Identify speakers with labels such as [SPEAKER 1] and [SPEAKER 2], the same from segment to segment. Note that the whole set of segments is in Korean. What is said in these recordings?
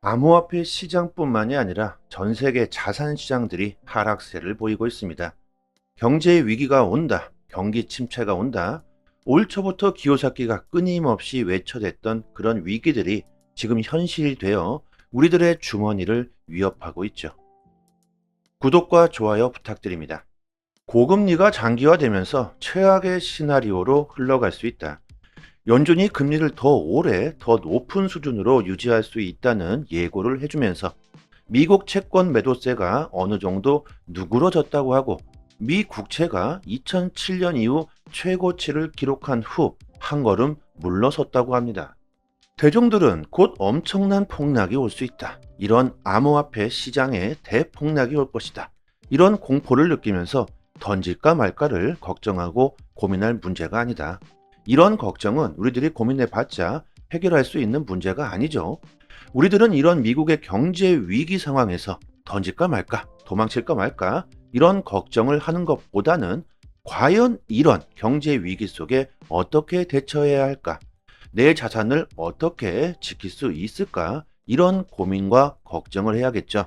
[SPEAKER 1] 암호화폐 시장뿐만이 아니라 전 세계 자산 시장들이 하락세를 보이고 있습니다. 경제 위기가 온다, 경기 침체가 온다, 올 초부터 기요사키가 끊임없이 외쳐댔던 그런 위기들이 지금 현실이 되어 우리들의 주머니를 위협하고 있죠. 구독과 좋아요 부탁드립니다. 고금리가 장기화되면서 최악의 시나리오로 흘러갈 수 있다. 연준이 금리를 더 오래 더 높은 수준으로 유지할 수 있다는 예고를 해주면서 미국 채권 매도세가 어느 정도 누그러졌다고 하고 미 국채가 2007년 이후 최고치를 기록한 후 한 걸음 물러섰다고 합니다. 대중들은 곧 엄청난 폭락이 올 수 있다. 이런 암호화폐 시장에 대폭락이 올 것이다. 이런 공포를 느끼면서 던질까 말까를 걱정하고 고민할 문제가 아니다. 이런 걱정은 우리들이 고민해봤자 해결할 수 있는 문제가 아니죠. 우리들은 이런 미국의 경제 위기 상황에서 던질까 말까, 도망칠까 말까 이런 걱정을 하는 것보다는 과연 이런 경제 위기 속에 어떻게 대처해야 할까? 내 자산을 어떻게 지킬 수 있을까? 이런 고민과 걱정을 해야겠죠.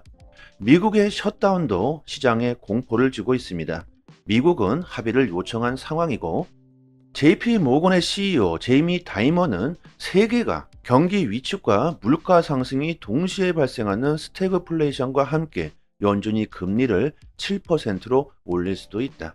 [SPEAKER 1] 미국의 셧다운도 시장에 공포를 주고 있습니다. 미국은 합의를 요청한 상황이고 JP 모건의 CEO 제이미 다이머는 세계가 경기 위축과 물가 상승이 동시에 발생하는 스태그플레이션과 함께 연준이 금리를 7%로 올릴 수도 있다.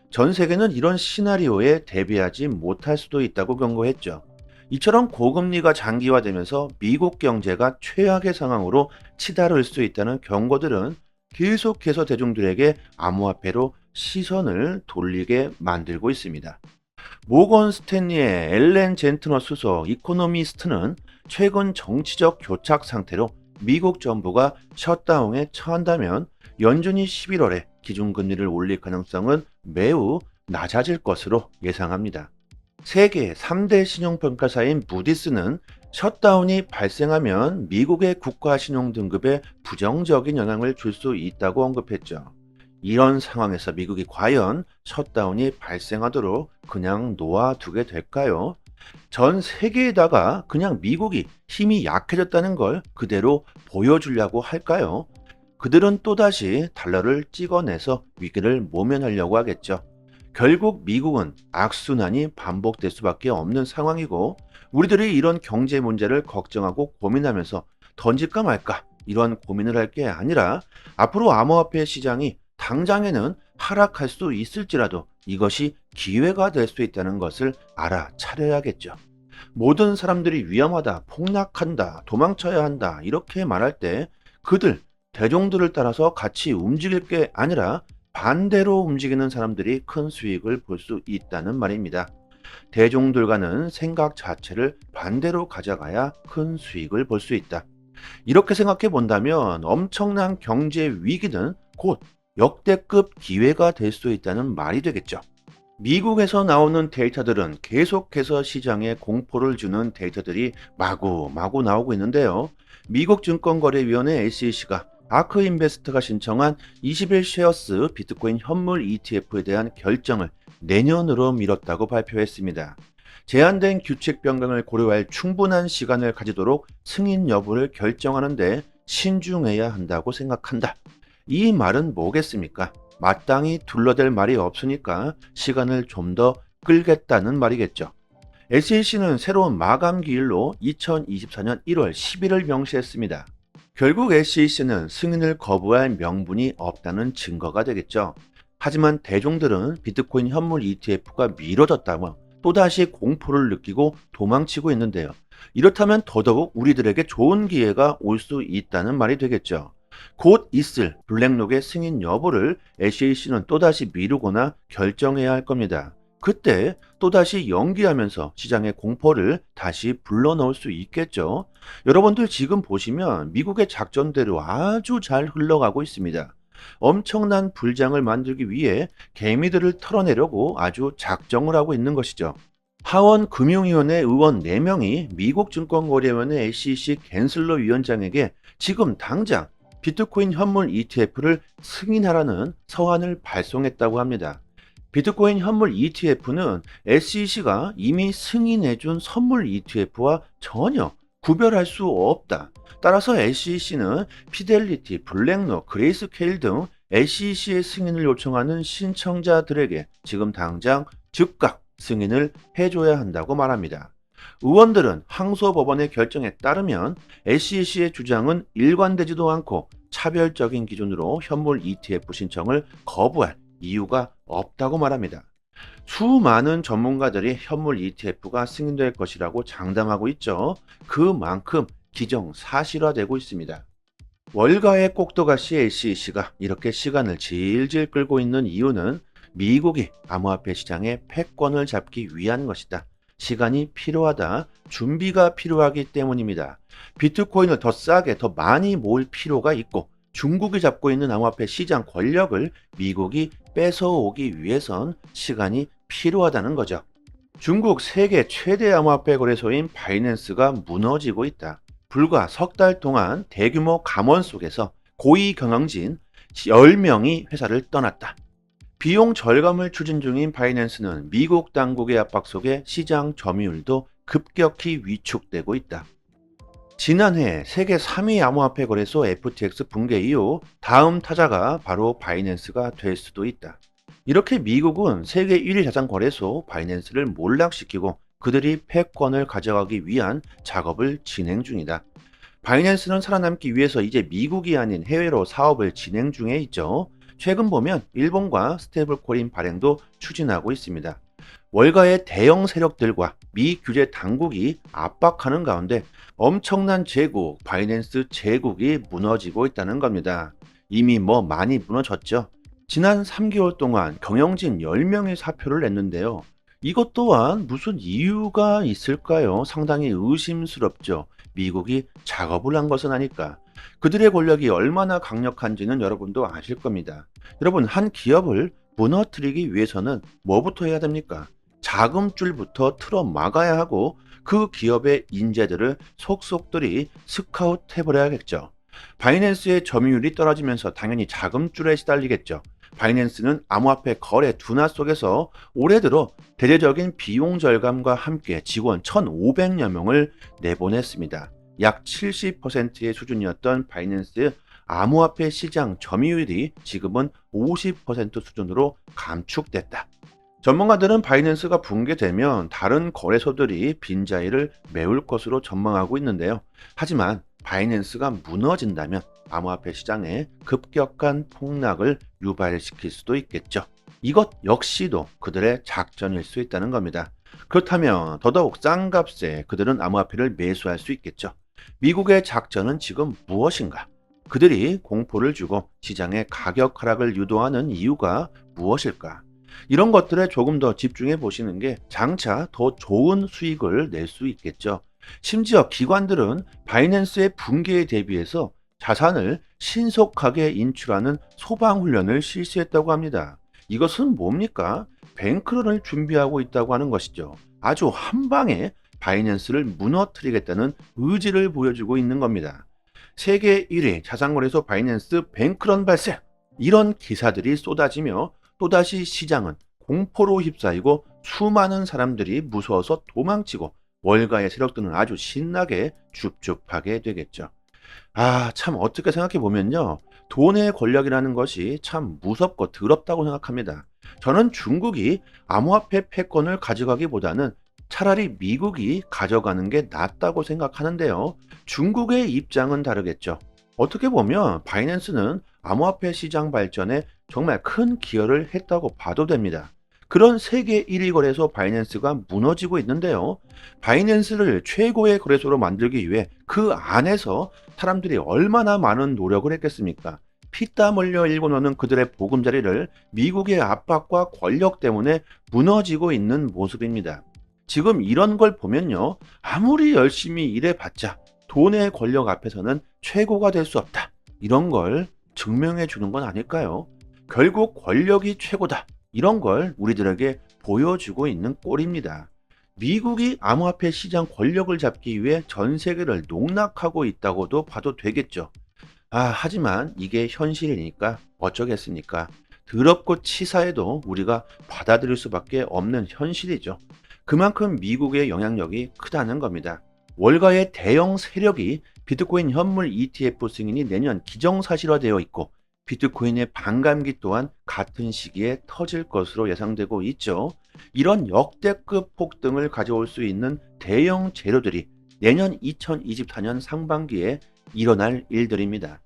[SPEAKER 1] 전 세계는 이런 시나리오에 대비하지 못할 수도 있다고 경고했죠. 이처럼 고금리가 장기화되면서 미국 경제가 최악의 상황으로 치달을 수 있다는 경고들은 계속해서 대중들에게 암호화폐로 시선을 돌리게 만들고 있습니다. 모건 스탠리의 엘렌 젠트너 수석 이코노미스트는 최근 정치적 교착 상태로 미국 정부가 셧다운에 처한다면 연준이 11월에 기준금리를 올릴 가능성은 매우 낮아질 것으로 예상합니다. 세계 3대 신용평가사인 무디스는 셧다운이 발생하면 미국의 국가신용등급에 부정적인 영향을 줄 수 있다고 언급했죠. 이런 상황에서 미국이 과연 셧다운이 발생하도록 그냥 놓아두게 될까요? 전 세계에다가 그냥 미국이 힘이 약해졌다는 걸 그대로 보여주려고 할까요? 그들은 또다시 달러를 찍어내서 위기를 모면하려고 하겠죠. 결국 미국은 악순환이 반복될 수밖에 없는 상황이고 우리들이 이런 경제 문제를 걱정하고 고민하면서 던질까 말까 이런 고민을 할 게 아니라 앞으로 암호화폐 시장이 당장에는 하락할 수 있을지라도 이것이 기회가 될 수 있다는 것을 알아차려야겠죠. 모든 사람들이 위험하다, 폭락한다, 도망쳐야 한다 이렇게 말할 때 그들, 대중들을 따라서 같이 움직일 게 아니라 반대로 움직이는 사람들이 큰 수익을 볼 수 있다는 말입니다. 대중들과는 생각 자체를 반대로 가져가야 큰 수익을 볼 수 있다. 이렇게 생각해 본다면 엄청난 경제 위기는 곧 역대급 기회가 될 수 있다는 말이 되겠죠. 미국에서 나오는 데이터들은 계속해서 시장에 공포를 주는 데이터들이 마구마구 나오고 있는데요. 미국 증권거래위원회 SEC가 아크인베스트가 신청한 21 쉐어스 비트코인 현물 ETF에 대한 결정을 내년으로 미뤘다고 발표했습니다. 제한된 규칙 변경을 고려할 충분한 시간을 가지도록 승인 여부를 결정하는데 신중해야 한다고 생각한다. 이 말은 뭐겠습니까? 마땅히 둘러댈 말이 없으니까 시간을 좀 더 끌겠다는 말이겠죠. SEC는 새로운 마감 기일로 2024년 1월 10일을 명시했습니다. 결국 SEC는 승인을 거부할 명분이 없다는 증거가 되겠죠. 하지만 대중들은 비트코인 현물 ETF가 미뤄졌다며 또다시 공포를 느끼고 도망치고 있는데요. 이렇다면 더더욱 우리들에게 좋은 기회가 올 수 있다는 말이 되겠죠. 곧 있을 블랙록의 승인 여부를 SEC는 또다시 미루거나 결정해야 할 겁니다. 그때 또다시 연기하면서 시장의 공포를 다시 불러넣을 수 있겠죠. 여러분들 지금 보시면 미국의 작전대로 아주 잘 흘러가고 있습니다. 엄청난 불장을 만들기 위해 개미들을 털어내려고 아주 작정을 하고 있는 것이죠. 하원 금융위원회 의원 4명이 미국 증권거래위원회 SEC 갠슬러 위원장에게 지금 당장 비트코인 현물 ETF를 승인하라는 서한을 발송했다고 합니다. 비트코인 현물 ETF는 SEC가 이미 승인해준 선물 ETF와 전혀 구별할 수 없다. 따라서 SEC는 피델리티, 블랙록, 그레이스케일 등 SEC의 승인을 요청하는 신청자들에게 지금 당장 즉각 승인을 해줘야 한다고 말합니다. 의원들은 항소법원의 결정에 따르면 SEC의 주장은 일관되지도 않고 차별적인 기준으로 현물 ETF 신청을 거부할 이유가 없다고 말합니다. 수많은 전문가들이 현물 ETF가 승인될 것이라고 장담하고 있죠. 그만큼 기정사실화되고 있습니다. 월가의 꼭두가시 SEC가 이렇게 시간을 질질 끌고 있는 이유는 미국이 암호화폐 시장의 패권을 잡기 위한 것이다. 시간이 필요하다. 준비가 필요하기 때문입니다. 비트코인을 더 싸게 더 많이 모을 필요가 있고 중국이 잡고 있는 암호화폐 시장 권력을 미국이 뺏어오기 위해선 시간이 필요하다는 거죠. 중국 세계 최대 암호화폐 거래소인 바이낸스가 무너지고 있다. 불과 석 달 동안 대규모 감원 속에서 고위 경영진 10명이 회사를 떠났다. 비용 절감을 추진 중인 바이낸스는 미국 당국의 압박 속에 시장 점유율도 급격히 위축되고 있다. 지난해 세계 3위 암호화폐 거래소 FTX 붕괴 이후 다음 타자가 바로 바이낸스가 될 수도 있다. 이렇게 미국은 세계 1위 자산 거래소 바이낸스를 몰락시키고 그들이 패권을 가져가기 위한 작업을 진행 중이다. 바이낸스는 살아남기 위해서 이제 미국이 아닌 해외로 사업을 진행 중에 있죠. 최근 보면 일본과 스테이블코인 발행도 추진하고 있습니다. 월가의 대형 세력들과 미 규제 당국이 압박하는 가운데 엄청난 제국, 바이낸스 제국이 무너지고 있다는 겁니다. 이미 많이 무너졌죠. 지난 3개월 동안 경영진 10명이 사표를 냈는데요. 이것 또한 무슨 이유가 있을까요? 상당히 의심스럽죠. 미국이 작업을 한 것은 아닐까. 그들의 권력이 얼마나 강력한지는 여러분도 아실 겁니다. 여러분, 한 기업을 무너뜨리기 위해서는 뭐부터 해야 됩니까? 자금줄부터 틀어 막아야 하고 그 기업의 인재들을 속속들이 스카웃 해버려야겠죠. 바이낸스의 점유율이 떨어지면서 당연히 자금줄에 시달리겠죠. 바이낸스는 암호화폐 거래 둔화 속에서 올해 들어 대대적인 비용 절감과 함께 직원 1,500여 명을 내보냈습니다. 약 70%의 수준이었던 바이낸스의 암호화폐 시장 점유율이 지금은 50% 수준으로 감축됐다. 전문가들은 바이낸스가 붕괴되면 다른 거래소들이 빈자리를 메울 것으로 전망하고 있는데요. 하지만 바이낸스가 무너진다면 암호화폐 시장에 급격한 폭락을 유발시킬 수도 있겠죠. 이것 역시도 그들의 작전일 수 있다는 겁니다. 그렇다면 더더욱 싼 값에 그들은 암호화폐를 매수할 수 있겠죠. 미국의 작전은 지금 무엇인가? 그들이 공포를 주고 시장의 가격 하락을 유도하는 이유가 무엇일까? 이런 것들에 조금 더 집중해 보시는 게 장차 더 좋은 수익을 낼 수 있겠죠. 심지어 기관들은 바이낸스의 붕괴에 대비해서 자산을 신속하게 인출하는 소방훈련을 실시했다고 합니다. 이것은 뭡니까? 뱅크런을 준비하고 있다고 하는 것이죠. 아주 한 방에 바이낸스를 무너뜨리겠다는 의지를 보여주고 있는 겁니다. 세계 1위 자산거래소 바이낸스 뱅크런 발생! 이런 기사들이 쏟아지며 또다시 시장은 공포로 휩싸이고 수많은 사람들이 무서워서 도망치고 월가의 세력들은 아주 신나게 줍줍하게 되겠죠. 참 어떻게 생각해 보면요. 돈의 권력이라는 것이 참 무섭고 더럽다고 생각합니다. 저는 중국이 암호화폐 패권을 가져가기보다는 차라리 미국이 가져가는 게 낫다고 생각하는데요. 중국의 입장은 다르겠죠. 어떻게 보면 바이낸스는 암호화폐 시장 발전에 정말 큰 기여를 했다고 봐도 됩니다. 그런 세계 1위 거래소 바이낸스가 무너지고 있는데요. 바이낸스를 최고의 거래소로 만들기 위해 그 안에서 사람들이 얼마나 많은 노력을 했겠습니까? 피땀 흘려 일궈놓는 그들의 보금자리를 미국의 압박과 권력 때문에 무너지고 있는 모습입니다. 지금 이런 걸 보면요. 아무리 열심히 일해봤자 돈의 권력 앞에서는 최고가 될 수 없다. 이런 걸 증명해 주는 건 아닐까요? 결국 권력이 최고다. 이런 걸 우리들에게 보여주고 있는 꼴입니다. 미국이 암호화폐 시장 권력을 잡기 위해 전 세계를 농락하고 있다고도 봐도 되겠죠. 하지만 이게 현실이니까 어쩌겠습니까? 더럽고 치사해도 우리가 받아들일 수밖에 없는 현실이죠. 그만큼 미국의 영향력이 크다는 겁니다. 월가의 대형 세력이 비트코인 현물 ETF 승인이 내년 기정사실화되어 있고 비트코인의 반감기 또한 같은 시기에 터질 것으로 예상되고 있죠. 이런 역대급 폭등을 가져올 수 있는 대형 재료들이 내년 2024년 상반기에 일어날 일들입니다.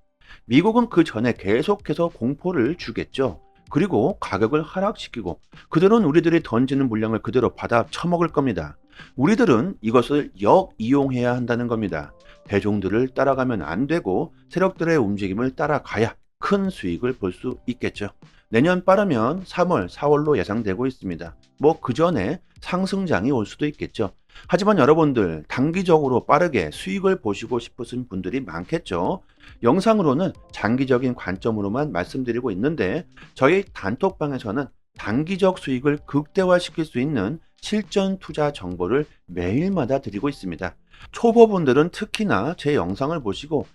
[SPEAKER 1] 미국은 그 전에 계속해서 공포를 주겠죠. 그리고 가격을 하락시키고 그들은 우리들이 던지는 물량을 그대로 받아 처먹을 겁니다. 우리들은 이것을 역이용해야 한다는 겁니다. 대종들을 따라가면 안 되고 세력들의 움직임을 따라가야 큰 수익을 볼 수 있겠죠. 내년 빠르면 3월, 4월로 예상되고 있습니다. 뭐 그 전에 상승장이 올 수도 있겠죠. 하지만 여러분들 단기적으로 빠르게 수익을 보시고 싶으신 분들이 많겠죠. 영상으로는 장기적인 관점으로만 말씀드리고 있는데 저희 단톡방에서는 단기적 수익을 극대화시킬 수 있는 실전 투자 정보를 매일마다 드리고 있습니다. 초보분들은 특히나 제 영상을 보시고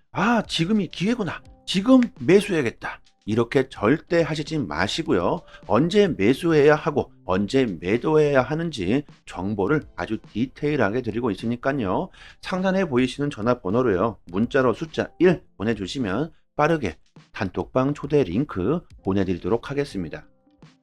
[SPEAKER 1] 지금이 기회구나. 지금 매수해야겠다. 이렇게 절대 하시지 마시고요. 언제 매수해야 하고 언제 매도해야 하는지 정보를 아주 디테일하게 드리고 있으니까요. 상단에 보이시는 전화번호로요. 문자로 숫자 1 보내주시면 빠르게 단톡방 초대 링크 보내드리도록 하겠습니다.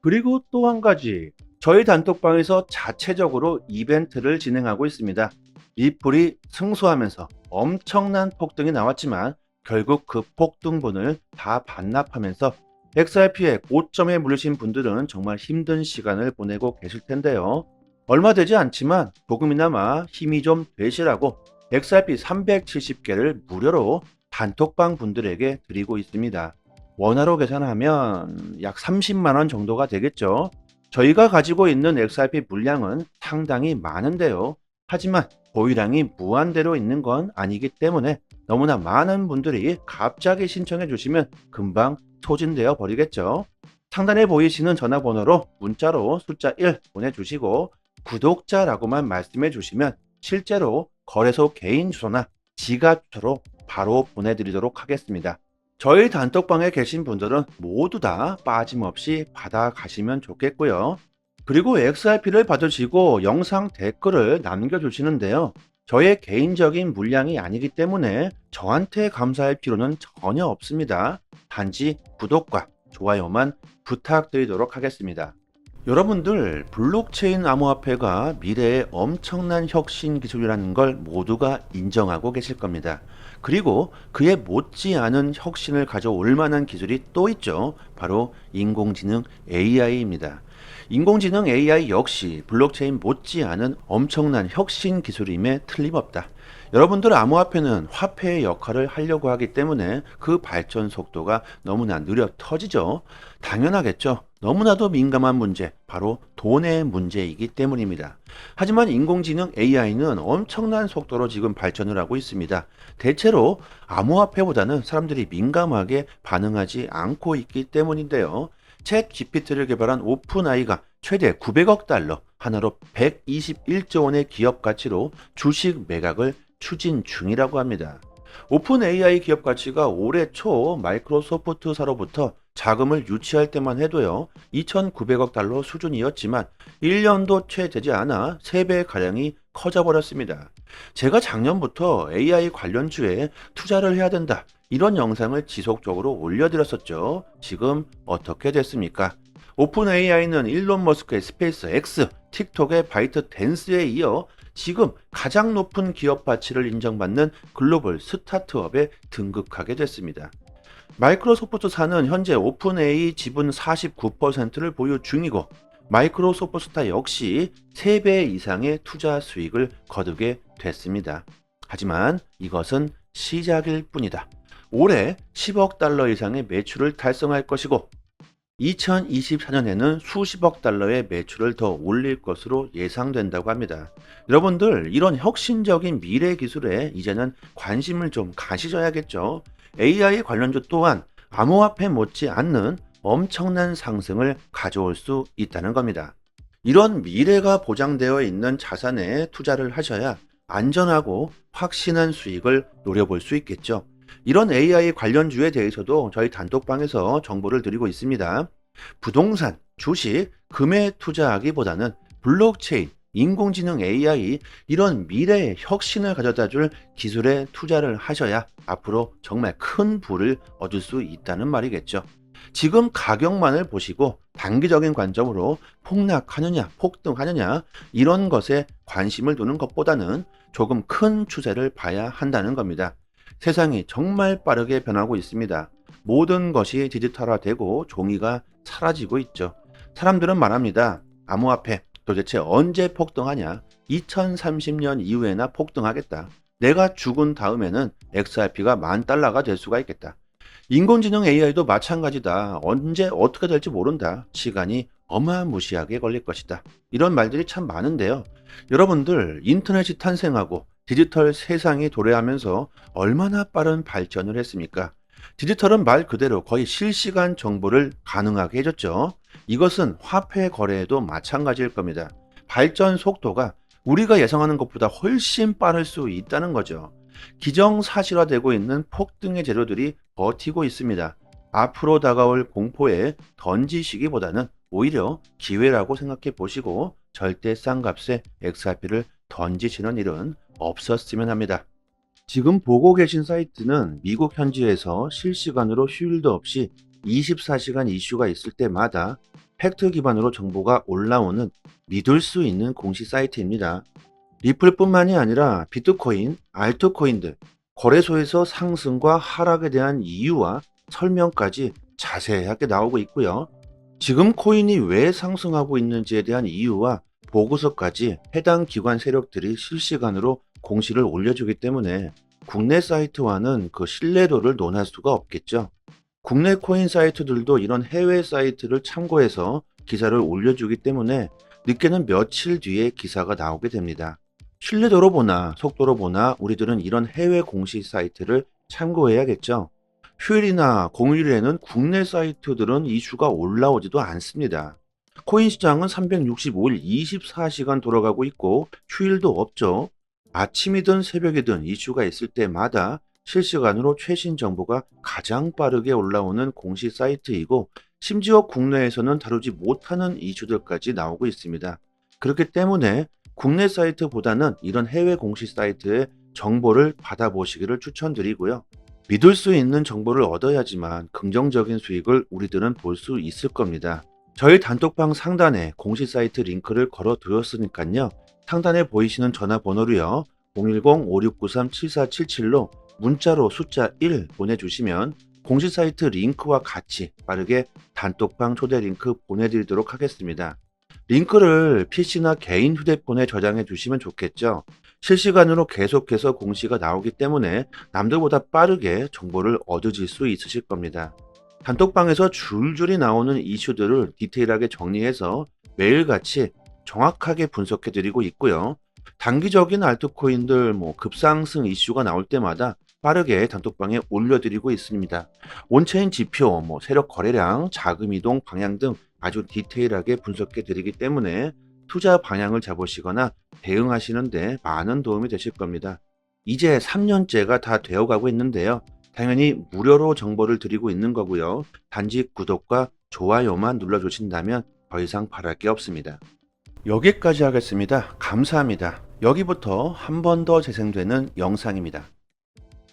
[SPEAKER 1] 그리고 또 한 가지, 저희 단톡방에서 자체적으로 이벤트를 진행하고 있습니다. 리플이 승소하면서 엄청난 폭등이 나왔지만 결국 그 폭등분을 다 반납하면서 XRP의 고점에 물리신 분들은 정말 힘든 시간을 보내고 계실 텐데요. 얼마 되지 않지만 조금이나마 힘이 좀 되시라고 XRP 370개를 무료로 단톡방 분들에게 드리고 있습니다. 원화로 계산하면 약 30만원 정도가 되겠죠. 저희가 가지고 있는 XRP 물량은 상당히 많은데요. 하지만 보유량이 무한대로 있는 건 아니기 때문에 너무나 많은 분들이 갑자기 신청해 주시면 금방 소진되어 버리겠죠. 상단에 보이시는 전화번호로 문자로 숫자 1 보내주시고 구독자라고만 말씀해 주시면 실제로 거래소 개인 주소나 지갑 주소로 바로 보내드리도록 하겠습니다. 저희 단톡방에 계신 분들은 모두 다 빠짐없이 받아가시면 좋겠고요. 그리고 XRP를 받으시고 영상 댓글을 남겨주시는데요. 저의 개인적인 물량이 아니기 때문에 저한테 감사할 필요는 전혀 없습니다. 단지 구독과 좋아요만 부탁드리도록 하겠습니다. 여러분들, 블록체인 암호화폐가 미래의 엄청난 혁신 기술이라는 걸 모두가 인정하고 계실 겁니다. 그리고 그에 못지않은 혁신을 가져올 만한 기술이 또 있죠. 바로 인공지능 AI입니다. 인공지능 AI 역시 블록체인 못지않은 엄청난 혁신 기술임에 틀림없다. 여러분들, 암호화폐는 화폐의 역할을 하려고 하기 때문에 그 발전 속도가 너무나 느려 터지죠. 당연하겠죠. 너무나도 민감한 문제, 바로 돈의 문제이기 때문입니다. 하지만 인공지능 AI는 엄청난 속도로 지금 발전을 하고 있습니다. 대체로 암호화폐보다는 사람들이 민감하게 반응하지 않고 있기 때문인데요. 챗 GPT를 개발한 오픈AI가 최대 900억 달러, 하나로 121조 원의 기업 가치로 주식 매각을 추진 중이라고 합니다. 오픈 AI 기업 가치가 올해 초 마이크로소프트사로부터 자금을 유치할 때만 해도요 2,900억 달러 수준이었지만 1년도 채 되지 않아 3배가량이 커져버렸습니다. 제가 작년부터 AI 관련주에 투자를 해야 된다, 이런 영상을 지속적으로 올려드렸었죠. 지금 어떻게 됐습니까? 오픈 AI는 일론 머스크의 스페이스 X, 틱톡의 바이트 댄스에 이어 지금 가장 높은 기업 가치를 인정받는 글로벌 스타트업에 등극하게 됐습니다. 마이크로소프트사는 현재 오픈AI 지분 49%를 보유 중이고 마이크로소프트사 역시 3배 이상의 투자 수익을 거두게 됐습니다. 하지만 이것은 시작일 뿐이다. 올해 10억 달러 이상의 매출을 달성할 것이고 2024년에는 수십억 달러의 매출을 더 올릴 것으로 예상된다고 합니다. 여러분들, 이런 혁신적인 미래 기술에 이제는 관심을 좀 가지셔야겠죠. AI 관련주 또한 암호화폐 못지 않는 엄청난 상승을 가져올 수 있다는 겁니다. 이런 미래가 보장되어 있는 자산에 투자를 하셔야 안전하고 확신한 수익을 노려볼 수 있겠죠. 이런 AI 관련주에 대해서도 저희 단톡방에서 정보를 드리고 있습니다. 부동산, 주식, 금에 투자하기보다는 블록체인, 인공지능 AI 이런 미래의 혁신을 가져다 줄 기술에 투자를 하셔야 앞으로 정말 큰 부를 얻을 수 있다는 말이겠죠. 지금 가격만을 보시고 단기적인 관점으로 폭락하느냐, 폭등하느냐 이런 것에 관심을 두는 것보다는 조금 큰 추세를 봐야 한다는 겁니다. 세상이 정말 빠르게 변하고 있습니다. 모든 것이 디지털화되고 종이가 사라지고 있죠. 사람들은 말합니다. 암호화폐 도대체 언제 폭등하냐? 2030년 이후에나 폭등하겠다. 내가 죽은 다음에는 XRP가 $10,000가 될 수가 있겠다. 인공지능 AI도 마찬가지다. 언제 어떻게 될지 모른다. 시간이 어마무시하게 걸릴 것이다. 이런 말들이 참 많은데요. 여러분들 인터넷이 탄생하고 디지털 세상이 도래하면서 얼마나 빠른 발전을 했습니까? 디지털은 말 그대로 거의 실시간 정보를 가능하게 해줬죠. 이것은 화폐 거래에도 마찬가지일 겁니다. 발전 속도가 우리가 예상하는 것보다 훨씬 빠를 수 있다는 거죠. 기정사실화되고 있는 폭등의 재료들이 버티고 있습니다. 앞으로 다가올 공포에 던지시기보다는 오히려 기회라고 생각해 보시고 절대 싼 값에 XRP를 던지시는 일은 없었으면 합니다. 지금 보고 계신 사이트는 미국 현지에서 실시간으로 휴일도 없이 24시간 이슈가 있을 때마다 팩트 기반으로 정보가 올라오는 믿을 수 있는 공시 사이트입니다. 리플뿐만이 아니라 비트코인, 알트코인들, 거래소에서 상승과 하락에 대한 이유와 설명까지 자세하게 나오고 있고요. 지금 코인이 왜 상승하고 있는지에 대한 이유와 보고서까지 해당 기관 세력들이 실시간으로 공시를 올려주기 때문에 국내 사이트와는 그 신뢰도를 논할 수가 없겠죠. 국내 코인 사이트들도 이런 해외 사이트를 참고해서 기사를 올려주기 때문에 늦게는 며칠 뒤에 기사가 나오게 됩니다. 신뢰도로 보나 속도로 보나 우리들은 이런 해외 공시 사이트를 참고해야겠죠. 휴일이나 공휴일에는 국내 사이트들은 이슈가 올라오지도 않습니다. 코인 시장은 365일 24시간 돌아가고 있고 휴일도 없죠. 아침이든 새벽이든 이슈가 있을 때마다 실시간으로 최신 정보가 가장 빠르게 올라오는 공시 사이트이고 심지어 국내에서는 다루지 못하는 이슈들까지 나오고 있습니다. 그렇기 때문에 국내 사이트보다는 이런 해외 공시 사이트의 정보를 받아보시기를 추천드리고요. 믿을 수 있는 정보를 얻어야지만 긍정적인 수익을 우리들은 볼 수 있을 겁니다. 저희 단톡방 상단에 공시 사이트 링크를 걸어 두었으니까요. 상단에 보이시는 전화번호로요. 010-5693-7477로 문자로 숫자 1 보내주시면 공시 사이트 링크와 같이 빠르게 단톡방 초대 링크 보내드리도록 하겠습니다. 링크를 PC나 개인 휴대폰에 저장해 주시면 좋겠죠. 실시간으로 계속해서 공시가 나오기 때문에 남들보다 빠르게 정보를 얻으실 수 있으실 겁니다. 단톡방에서 줄줄이 나오는 이슈들을 디테일하게 정리해서 매일같이 정확하게 분석해 드리고 있고요. 단기적인 알트코인들 급상승 이슈가 나올 때마다 빠르게 단톡방에 올려드리고 있습니다. 온체인 지표, 세력 거래량, 자금 이동 방향 등 아주 디테일하게 분석해 드리기 때문에 투자 방향을 잡으시거나 대응하시는데 많은 도움이 되실 겁니다. 이제 3년째가 다 되어가고 있는데요. 당연히 무료로 정보를 드리고 있는 거고요. 단지 구독과 좋아요만 눌러주신다면 더 이상 바랄 게 없습니다. 여기까지 하겠습니다. 감사합니다. 여기부터 한 번 더 재생되는 영상입니다.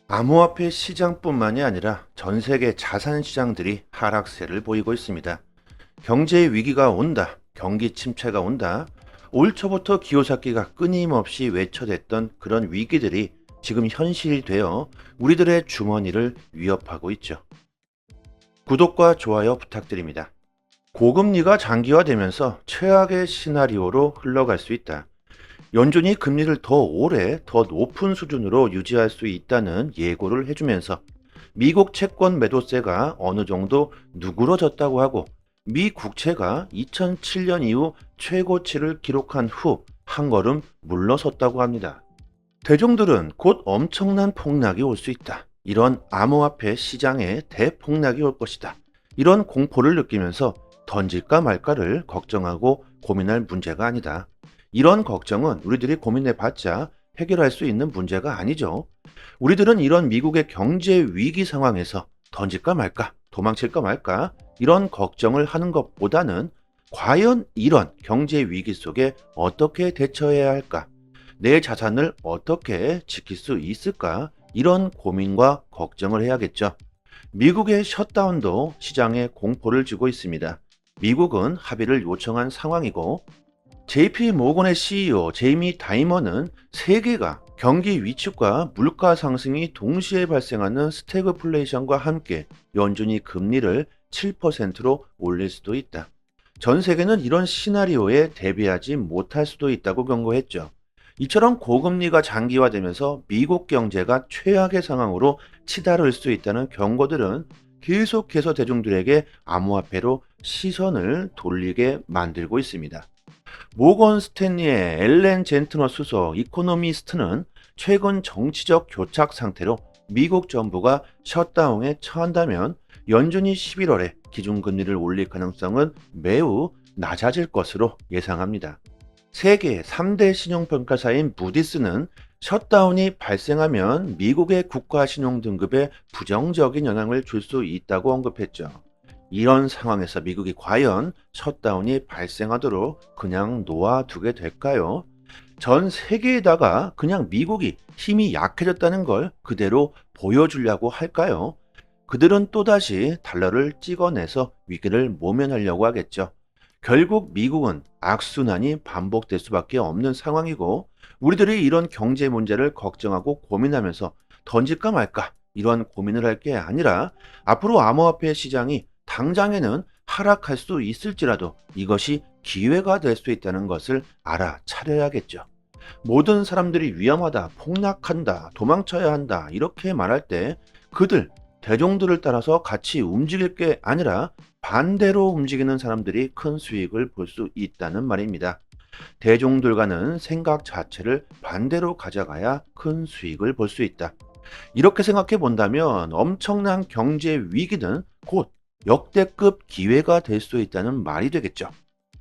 [SPEAKER 1] 암호화폐 시장뿐만이 아니라 전 세계 자산 시장들이 하락세를 보이고 있습니다. 경제 위기가 온다, 경기 침체가 온다, 올 초부터 기요사키가 끊임없이 외쳐댔던 그런 위기들이 지금 현실이 되어 우리들의 주머니를 위협하고 있죠. 구독과 좋아요 부탁드립니다. 고금리가 장기화되면서 최악의 시나리오로 흘러갈 수 있다. 연준이 금리를 더 오래 더 높은 수준으로 유지할 수 있다는 예고를 해주면서 미국 채권 매도세가 어느 정도 누그러졌다고 하고 미 국채가 2007년 이후 최고치를 기록한 후 한 걸음 물러섰다고 합니다. 대중들은 곧 엄청난 폭락이 올 수 있다. 이런 암호화폐 시장에 대폭락이 올 것이다. 이런 공포를 느끼면서 던질까 말까를 걱정하고 고민할 문제가 아니다. 이런 걱정은 우리들이 고민해봤자 해결할 수 있는 문제가 아니죠. 우리들은 이런 미국의 경제 위기 상황에서 던질까 말까, 도망칠까 말까 이런 걱정을 하는 것보다는 과연 이런 경제 위기 속에 어떻게 대처해야 할까? 내 자산을 어떻게 지킬 수 있을까? 이런 고민과 걱정을 해야겠죠. 미국의 셧다운도 시장에 공포를 주고 있습니다. 미국은 합의를 요청한 상황이고 JP 모건의 CEO 제이미 다이머는 세계가 경기 위축과 물가 상승이 동시에 발생하는 스태그플레이션과 함께 연준이 금리를 7%로 올릴 수도 있다. 전 세계는 이런 시나리오에 대비하지 못할 수도 있다고 경고했죠. 이처럼 고금리가 장기화되면서 미국 경제가 최악의 상황으로 치달을 수 있다는 경고들은 계속해서 대중들에게 암호화폐로 시선을 돌리게 만들고 있습니다. 모건 스탠리의 엘렌 젠트너 수석 이코노미스트는 최근 정치적 교착 상태로 미국 정부가 셧다운에 처한다면 연준이 11월에 기준금리를 올릴 가능성은 매우 낮아질 것으로 예상합니다. 세계 3대 신용평가사인 무디스는 셧다운이 발생하면 미국의 국가 신용 등급에 부정적인 영향을 줄 수 있다고 언급했죠. 이런 상황에서 미국이 과연 셧다운이 발생하도록 그냥 놓아두게 될까요? 전 세계에다가 그냥 미국이 힘이 약해졌다는 걸 그대로 보여주려고 할까요? 그들은 또다시 달러를 찍어내서 위기를 모면하려고 하겠죠. 결국 미국은 악순환이 반복될 수밖에 없는 상황이고 우리들이 이런 경제 문제를 걱정하고 고민하면서 던질까 말까 이런 고민을 할 게 아니라 앞으로 암호화폐 시장이 당장에는 하락할 수 있을지라도 이것이 기회가 될 수 있다는 것을 알아차려야겠죠. 모든 사람들이 위험하다, 폭락한다, 도망쳐야 한다 이렇게 말할 때 그들, 대중들을 따라서 같이 움직일 게 아니라 반대로 움직이는 사람들이 큰 수익을 볼 수 있다는 말입니다. 대중들과는 생각 자체를 반대로 가져가야 큰 수익을 볼 수 있다. 이렇게 생각해 본다면 엄청난 경제 위기는 곧 역대급 기회가 될 수 있다는 말이 되겠죠.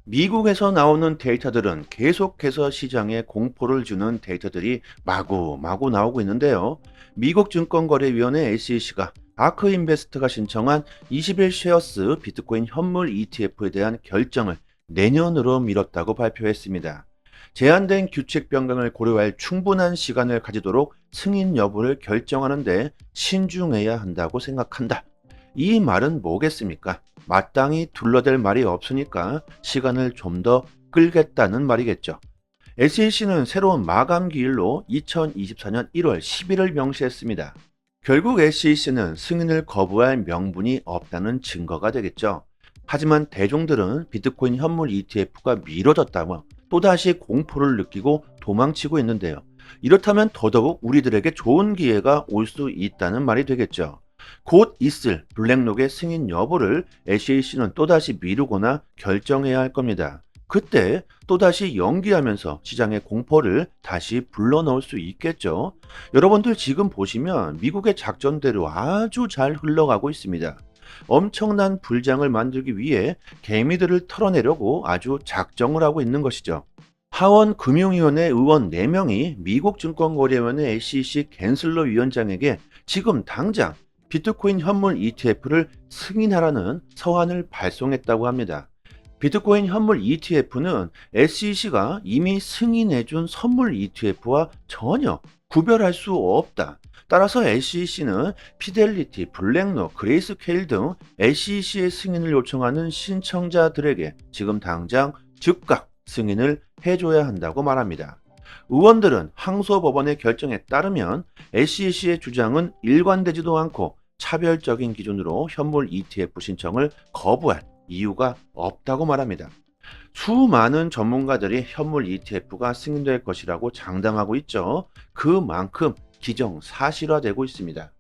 [SPEAKER 1] 미국에서 나오는 데이터들은 계속해서 시장에 공포를 주는 데이터들이 마구마구 나오고 있는데요. 미국 증권거래위원회 SEC가 아크 인베스트가 신청한 21 쉐어스 비트코인 현물 ETF에 대한 결정을 내년으로 미뤘다고 발표했습니다. 제한된 규칙 변경을 고려할 충분한 시간을 가지도록 승인 여부를 결정하는데 신중해야 한다고 생각한다. 이 말은 뭐겠습니까? 마땅히 둘러댈 말이 없으니까 시간을 좀 더 끌겠다는 말이겠죠. SEC는 새로운 마감 기일로 2024년 1월 10일을 명시했습니다. 결국 SEC는 승인을 거부할 명분이 없다는 증거가 되겠죠. 하지만 대중들은 비트코인 현물 ETF가 미뤄졌다며 또다시 공포를 느끼고 도망치고 있는데요. 이렇다면 더더욱 우리들에게 좋은 기회가 올 수 있다는 말이 되겠죠. 곧 있을 블랙록의 승인 여부를 SEC는 또다시 미루거나 결정해야 할 겁니다. 그때 또다시 연기하면서 시장의 공포를 다시 불러넣을 수 있겠죠. 여러분들 지금 보시면 미국의 작전대로 아주 잘 흘러가고 있습니다. 엄청난 불장을 만들기 위해 개미들을 털어내려고 아주 작정을 하고 있는 것이죠. 하원 금융위원회 의원 4명이 미국 증권거래위원회 SEC 갠슬러 위원장에게 지금 당장 비트코인 현물 ETF를 승인하라는 서한을 발송했다고 합니다. 비트코인 현물 ETF는 SEC가 이미 승인해준 선물 ETF와 전혀 구별할 수 없다. 따라서 SEC는 피델리티, 블랙록, 그레이스케일 등 SEC의 승인을 요청하는 신청자들에게 지금 당장 즉각 승인을 해줘야 한다고 말합니다. 의원들은 항소법원의 결정에 따르면 SEC의 주장은 일관되지도 않고 차별적인 기준으로 현물 ETF 신청을 거부할 이유가 없다고 말합니다. 수많은 전문가들이 현물 ETF가 승인될 것이라고 장담하고 있죠. 그만큼 기정사실화되고 있습니다.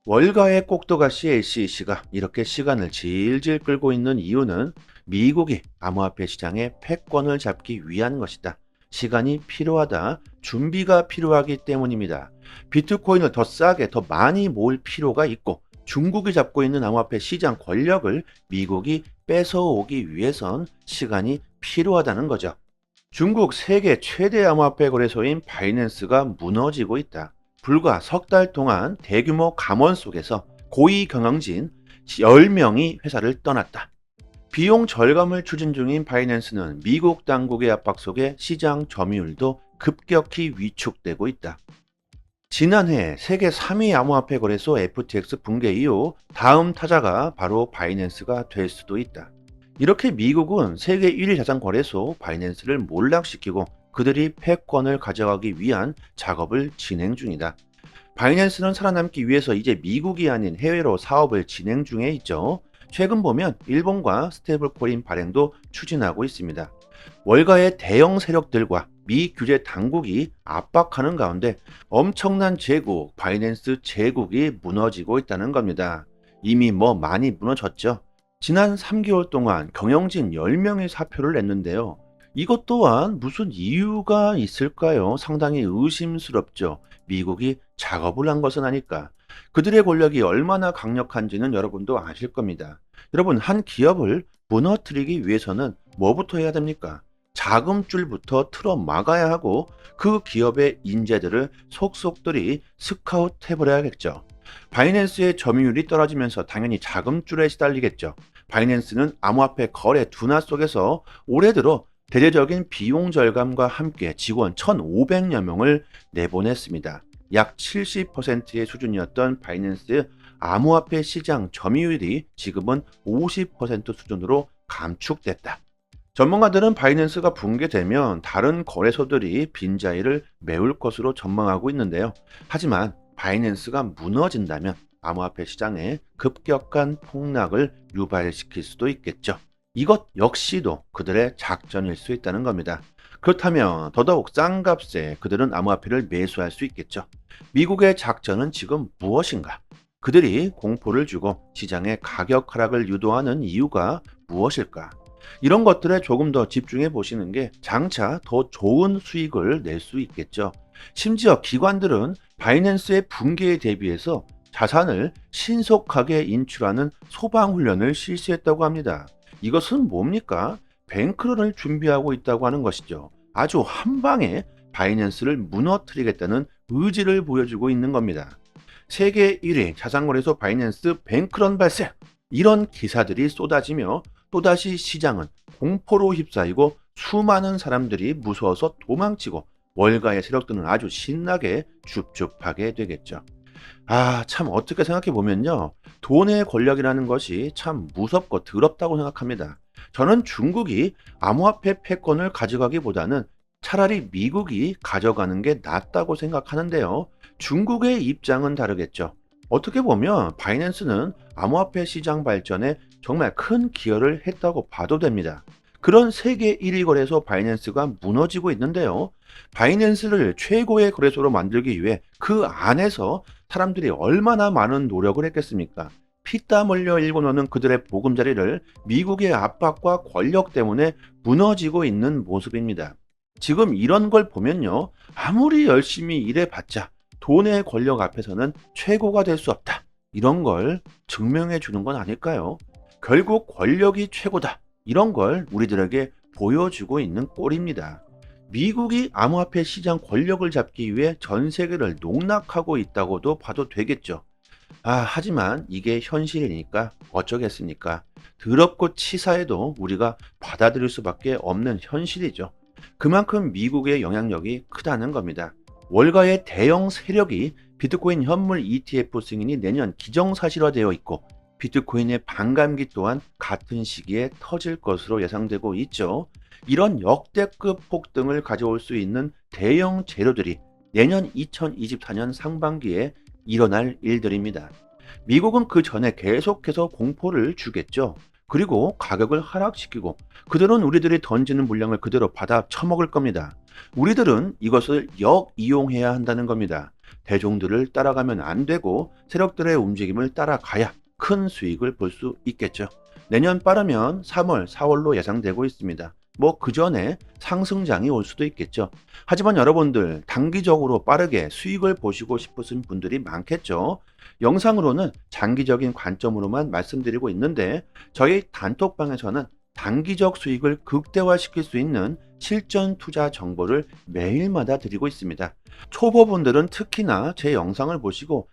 [SPEAKER 1] 월가의 꼭두가시 SEC가 이렇게 시간을 질질 끌고 있는 이유는 미국이 암호화폐 시장의 패권을 잡기 위한 것이다. 시간이 필요하다. 준비가 필요하기 때문입니다. 비트코인을 더 싸게 더 많이 모을 필요가 있고 중국이 잡고 있는 암호화폐 시장 권력을 미국이 뺏어오기 위해선 시간이 필요하다는 거죠. 중국 세계 최대 암호화폐 거래소인 바이낸스가 무너지고 있다. 불과 석 달 동안 대규모 감원 속에서 고위 경영진 10명이 회사를 떠났다. 비용 절감을 추진 중인 바이낸스는 미국 당국의 압박 속에 시장 점유율도 급격히 위축되고 있다. 지난해 세계 3위 암호화폐 거래소 FTX 붕괴 이후 다음 타자가 바로 바이낸스가 될 수도 있다. 이렇게 미국은 세계 1위 자산 거래소 바이낸스를 몰락시키고 그들이 패권을 가져가기 위한 작업을 진행 중이다. 바이낸스는 살아남기 위해서 이제 미국이 아닌 해외로 사업을 진행 중에 있죠. 최근 보면 일본과 스테이블코인 발행도 추진하고 있습니다. 월가의 대형 세력들과 미 규제 당국이 압박하는 가운데 엄청난 제국, 바이낸스 제국이 무너지고 있다는 겁니다. 이미 많이 무너졌죠. 지난 3개월 동안 경영진 10명이 사표를 냈는데요. 이것 또한 무슨 이유가 있을까요? 상당히 의심스럽죠. 미국이 작업을 한 것은 아닐까. 그들의 권력이 얼마나 강력한지는 여러분도 아실 겁니다. 여러분, 한 기업을 무너뜨리기 위해서는 뭐부터 해야 됩니까? 자금줄부터 틀어 막아야 하고 그 기업의 인재들을 속속들이 스카웃 해버려야겠죠. 바이낸스의 점유율이 떨어지면서 당연히 자금줄에 시달리겠죠. 바이낸스는 암호화폐 거래 둔화 속에서 올해 들어 대대적인 비용 절감과 함께 직원 1,500여 명을 내보냈습니다. 약 70%의 수준이었던 바이낸스의 암호화폐 시장 점유율이 지금은 50% 수준으로 감축됐다. 전문가들은 바이낸스가 붕괴되면 다른 거래소들이 빈자리를 메울 것으로 전망하고 있는데요. 하지만 바이낸스가 무너진다면 암호화폐 시장에 급격한 폭락을 유발시킬 수도 있겠죠. 이것 역시도 그들의 작전일 수 있다는 겁니다. 그렇다면 더더욱 싼 값에 그들은 암호화폐를 매수할 수 있겠죠. 미국의 작전은 지금 무엇인가? 그들이 공포를 주고 시장의 가격 하락을 유도하는 이유가 무엇일까? 이런 것들에 조금 더 집중해 보시는 게 장차 더 좋은 수익을 낼 수 있겠죠. 심지어 기관들은 바이낸스의 붕괴에 대비해서 자산을 신속하게 인출하는 소방훈련을 실시했다고 합니다. 이것은 뭡니까? 뱅크런을 준비하고 있다고 하는 것이죠. 아주 한방에 바이낸스를 무너뜨리겠다는 의지를 보여주고 있는 겁니다. 세계 1위 자산거래소 바이낸스 뱅크런 발생! 이런 기사들이 쏟아지며 또다시 시장은 공포로 휩싸이고 수많은 사람들이 무서워서 도망치고 월가의 세력들은 아주 신나게 줍줍하게 되겠죠. 참 어떻게 생각해 보면요. 돈의 권력이라는 것이 참 무섭고 더럽다고 생각합니다. 저는 중국이 암호화폐 패권을 가져가기보다는 차라리 미국이 가져가는 게 낫다고 생각하는데요. 중국의 입장은 다르겠죠. 어떻게 보면 바이낸스는 암호화폐 시장 발전에 정말 큰 기여를 했다고 봐도 됩니다. 그런 세계 1위 거래소 바이낸스가 무너지고 있는데요. 바이낸스를 최고의 거래소로 만들기 위해 그 안에서 사람들이 얼마나 많은 노력을 했겠습니까? 피땀 흘려 일궈놓는 그들의 보금자리를 미국의 압박과 권력 때문에 무너지고 있는 모습입니다. 지금 이런 걸 보면요. 아무리 열심히 일해봤자 돈의 권력 앞에서는 최고가 될 수 없다. 이런 걸 증명해 주는 건 아닐까요? 결국 권력이 최고다. 이런 걸 우리들에게 보여주고 있는 꼴입니다. 미국이 암호화폐 시장 권력을 잡기 위해 전 세계를 농락하고 있다고도 봐도 되겠죠. 하지만 이게 현실이니까 어쩌겠습니까? 더럽고 치사해도 우리가 받아들일 수밖에 없는 현실이죠. 그만큼 미국의 영향력이 크다는 겁니다. 월가의 대형 세력이 비트코인 현물 ETF 승인이 내년 기정사실화되어 있고 비트코인의 반감기 또한 같은 시기에 터질 것으로 예상되고 있죠. 이런 역대급 폭등을 가져올 수 있는 대형 재료들이 내년 2024년 상반기에 일어날 일들입니다. 미국은 그 전에 계속해서 공포를 주겠죠. 그리고 가격을 하락시키고 그들은 우리들이 던지는 물량을 그대로 받아 처먹을 겁니다. 우리들은 이것을 역이용해야 한다는 겁니다. 대종들을 따라가면 안 되고 세력들의 움직임을 따라가야 큰 수익을 볼 수 있겠죠. 내년 빠르면 3월, 4월로 예상되고 있습니다. 그 전에 상승장이 올 수도 있겠죠. 하지만 여러분들 단기적으로 빠르게 수익을 보시고 싶으신 분들이 많겠죠. 영상으로는 장기적인 관점으로만 말씀드리고 있는데 저희 단톡방에서는 단기적 수익을 극대화시킬 수 있는 실전 투자 정보를 매일마다 드리고 있습니다. 초보분들은 특히나 제 영상을 보시고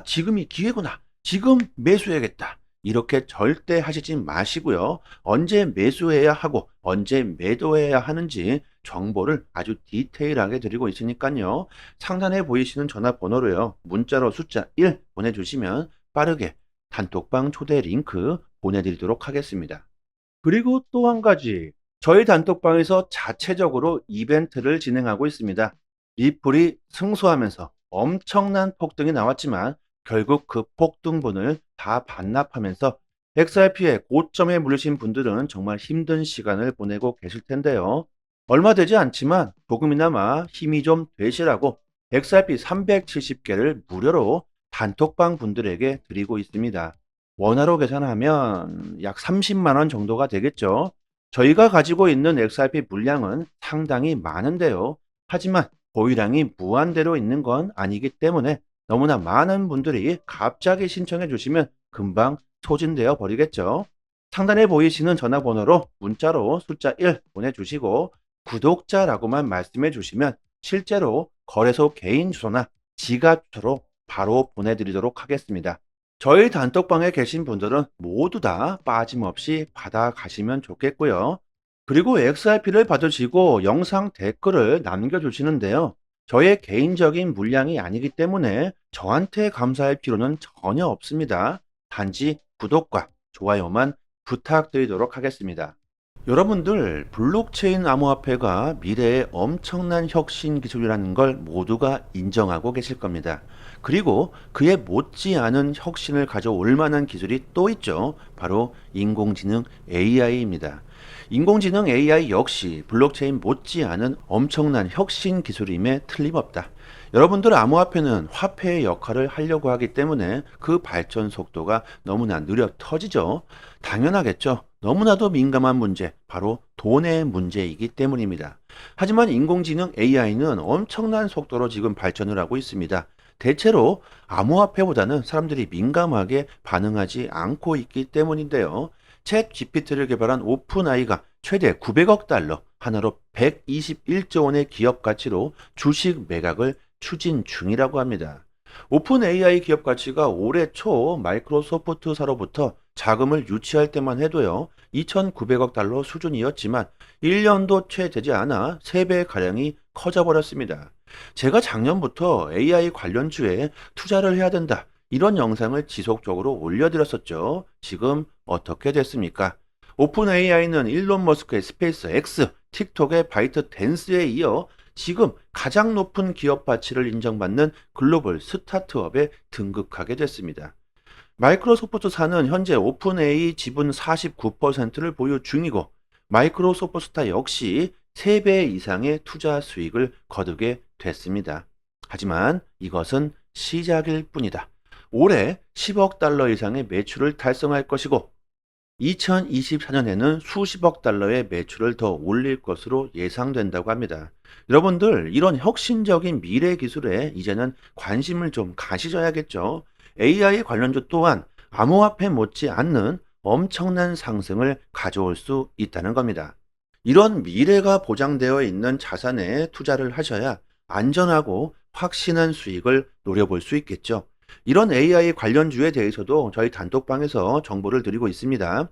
[SPEAKER 1] 지금이 기회구나. 지금 매수해야겠다. 이렇게 절대 하시지 마시고요. 언제 매수해야 하고 언제 매도해야 하는지 정보를 아주 디테일하게 드리고 있으니까요. 상단에 보이시는 전화번호로요. 문자로 숫자 1 보내주시면 빠르게 단톡방 초대 링크 보내드리도록 하겠습니다. 그리고 또 한 가지, 저희 단톡방에서 자체적으로 이벤트를 진행하고 있습니다. 리플이 승소하면서 엄청난 폭등이 나왔지만 결국 그 폭등분을 다 반납하면서 XRP의 고점에 물리신 분들은 정말 힘든 시간을 보내고 계실 텐데요. 얼마 되지 않지만 조금이나마 힘이 좀 되시라고 XRP 370개를 무료로 단톡방 분들에게 드리고 있습니다. 원화로 계산하면 약 30만 원 정도가 되겠죠. 저희가 가지고 있는 XRP 물량은 상당히 많은데요. 하지만 보유량이 무한대로 있는 건 아니기 때문에 너무나 많은 분들이 갑자기 신청해 주시면 금방 소진되어 버리겠죠. 상단에 보이시는 전화번호로 문자로 숫자 1 보내주시고 구독자라고만 말씀해 주시면 실제로 거래소 개인 주소나 지갑 주소로 바로 보내드리도록 하겠습니다. 저희 단톡방에 계신 분들은 모두 다 빠짐없이 받아가시면 좋겠고요. 그리고 XRP를 받으시고 영상 댓글을 남겨주시는데요. 저의 개인적인 물량이 아니기 때문에 저한테 감사할 필요는 전혀 없습니다. 단지 구독과 좋아요만 부탁드리도록 하겠습니다. 여러분들, 블록체인 암호화폐가 미래의 엄청난 혁신 기술이라는 걸 모두가 인정하고 계실 겁니다. 그리고 그에 못지않은 혁신을 가져올 만한 기술이 또 있죠. 바로 인공지능 AI입니다. 인공지능 AI 역시 블록체인 못지않은 엄청난 혁신 기술임에 틀림없다. 여러분들, 암호화폐는 화폐의 역할을 하려고 하기 때문에 그 발전 속도가 너무나 느려 터지죠. 당연하겠죠. 너무나도 민감한 문제, 바로 돈의 문제이기 때문입니다. 하지만 인공지능 AI는 엄청난 속도로 지금 발전을 하고 있습니다. 대체로 암호화폐보다는 사람들이 민감하게 반응하지 않고 있기 때문인데요. 챗 GPT를 개발한 오픈AI가 최대 900억 달러, 하나로 121조 원의 기업 가치로 주식 매각을 추진 중이라고 합니다. 오픈 AI 기업 가치가 올해 초 마이크로소프트사로부터 자금을 유치할 때만 해도요, 2,900억 달러 수준이었지만 1년도 채 되지 않아 3배가량이 커져버렸습니다. 제가 작년부터 AI 관련주에 투자를 해야 된다, 이런 영상을 지속적으로 올려드렸었죠. 지금 어떻게 됐습니까? 오픈 AI는 일론 머스크의 스페이스 X, 틱톡의 바이트 댄스에 이어 지금 가장 높은 기업 가치를 인정받는 글로벌 스타트업에 등극하게 됐습니다. 마이크로소프트사는 현재 오픈AI 지분 49%를 보유 중이고 마이크로소프트사 역시 3배 이상의 투자 수익을 거두게 됐습니다. 하지만 이것은 시작일 뿐이다. 올해 10억 달러 이상의 매출을 달성할 것이고 2024년에는 수십억 달러의 매출을 더 올릴 것으로 예상된다고 합니다. 여러분들, 이런 혁신적인 미래 기술에 이제는 관심을 좀 가지셔야겠죠. AI 관련주 또한 암호화폐 못지 않는 엄청난 상승을 가져올 수 있다는 겁니다. 이런 미래가 보장되어 있는 자산에 투자를 하셔야 안전하고 확신한 수익을 노려볼 수 있겠죠. 이런 AI 관련주에 대해서도 저희 단톡방에서 정보를 드리고 있습니다.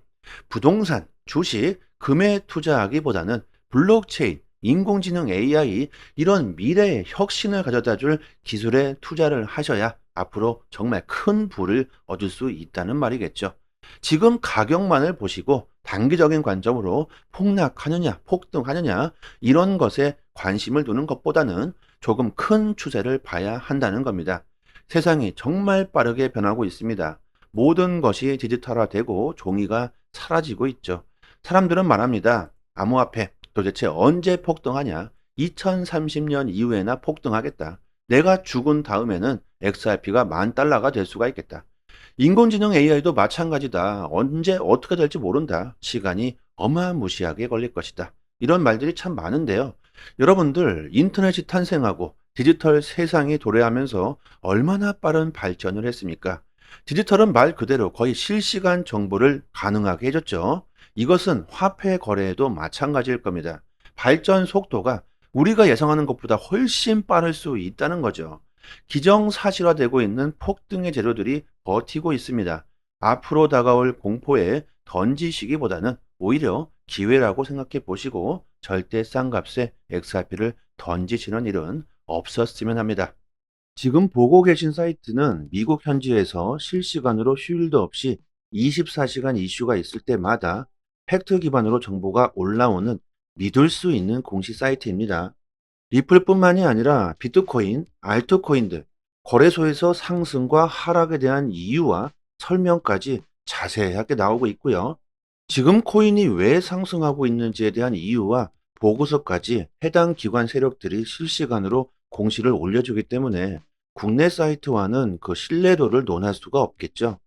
[SPEAKER 1] 부동산, 주식, 금에 투자하기보다는 블록체인, 인공지능 AI, 이런 미래의 혁신을 가져다 줄 기술에 투자를 하셔야 앞으로 정말 큰 부를 얻을 수 있다는 말이겠죠. 지금 가격만을 보시고 단기적인 관점으로 폭락하느냐, 폭등하느냐, 이런 것에 관심을 두는 것보다는 조금 큰 추세를 봐야 한다는 겁니다. 세상이 정말 빠르게 변하고 있습니다. 모든 것이 디지털화되고 종이가 사라지고 있죠. 사람들은 말합니다. 암호화폐 도대체 언제 폭등하냐? 2030년 이후에나 폭등하겠다. 내가 죽은 다음에는 XRP가 10,000달러가 될 수가 있겠다. 인공지능 AI도 마찬가지다. 언제 어떻게 될지 모른다. 시간이 어마무시하게 걸릴 것이다. 이런 말들이 참 많은데요. 여러분들, 인터넷이 탄생하고 디지털 세상이 도래하면서 얼마나 빠른 발전을 했습니까? 디지털은 말 그대로 거의 실시간 정보를 가능하게 해줬죠. 이것은 화폐 거래에도 마찬가지일 겁니다. 발전 속도가 우리가 예상하는 것보다 훨씬 빠를 수 있다는 거죠. 기정사실화되고 있는 폭등의 재료들이 버티고 있습니다. 앞으로 다가올 공포에 던지시기보다는 오히려 기회라고 생각해 보시고 절대 싼 값에 XRP를 던지시는 일은 없었으면 합니다. 지금 보고 계신 사이트는 미국 현지에서 실시간으로 휴일도 없이 24시간 이슈가 있을 때마다 팩트 기반으로 정보가 올라오는 믿을 수 있는 공식 사이트입니다. 리플뿐만이 아니라 비트코인, 알트코인들, 거래소에서 상승과 하락에 대한 이유와 설명까지 자세하게 나오고 있고요. 지금 코인이 왜 상승하고 있는지에 대한 이유와 보고서까지 해당 기관 세력들이 실시간으로 공시를 올려주기 때문에 국내 사이트와는 그 신뢰도를 논할 수가 없겠죠.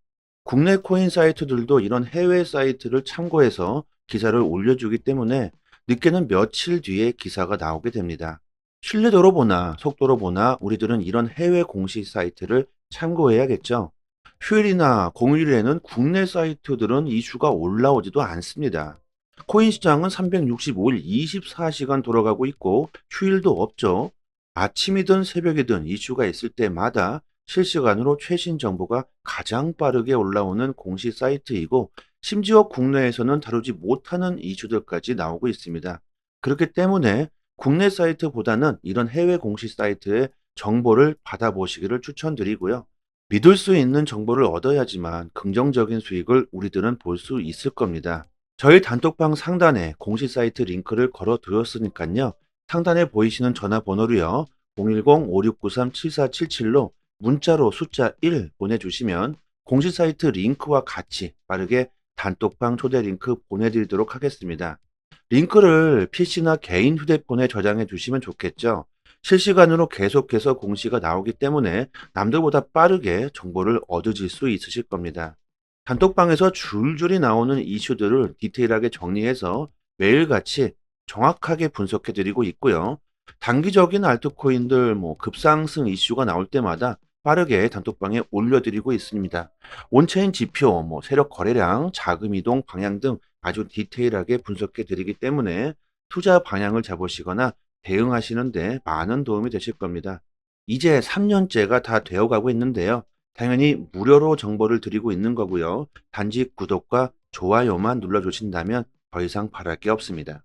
[SPEAKER 1] 국내 코인 사이트들도 이런 해외 사이트를 참고해서 기사를 올려주기 때문에 늦게는 며칠 뒤에 기사가 나오게 됩니다. 신뢰도로 보나 속도로 보나 우리들은 이런 해외 공식 사이트를 참고해야겠죠. 휴일이나 공휴일에는 국내 사이트들은 이슈가 올라오지도 않습니다. 코인 시장은 365일 24시간 돌아가고 있고 휴일도 없죠. 아침이든 새벽이든 이슈가 있을 때마다 실시간으로 최신 정보가 가장 빠르게 올라오는 공식 사이트이고 심지어 국내에서는 다루지 못하는 이슈들까지 나오고 있습니다. 그렇기 때문에 국내 사이트보다는 이런 해외 공식 사이트의 정보를 받아보시기를 추천드리고요. 믿을 수 있는 정보를 얻어야지만 긍정적인 수익을 우리들은 볼 수 있을 겁니다. 저희 단톡방 상단에 공식 사이트 링크를 걸어 두었으니까요. 상단에 보이시는 전화번호로요. 010-5693-7477로 문자로 숫자 1 보내주시면 공식 사이트 링크와 같이 빠르게 단톡방 초대 링크 보내드리도록 하겠습니다. 링크를 PC나 개인 휴대폰에 저장해 두시면 좋겠죠. 실시간으로 계속해서 공시가 나오기 때문에 남들보다 빠르게 정보를 얻으실 수 있으실 겁니다. 단톡방에서 줄줄이 나오는 이슈들을 디테일하게 정리해서 매일같이 정확하게 분석해 드리고 있고요. 단기적인 알트코인들 급상승 이슈가 나올 때마다 빠르게 단톡방에 올려드리고 있습니다. 온체인 지표, 세력 거래량, 자금 이동 방향 등 아주 디테일하게 분석해 드리기 때문에 투자 방향을 잡으시거나 대응하시는데 많은 도움이 되실 겁니다. 이제 3년째가 다 되어가고 있는데요. 당연히 무료로 정보를 드리고 있는 거고요. 단지 구독과 좋아요만 눌러주신다면 더 이상 바랄 게 없습니다.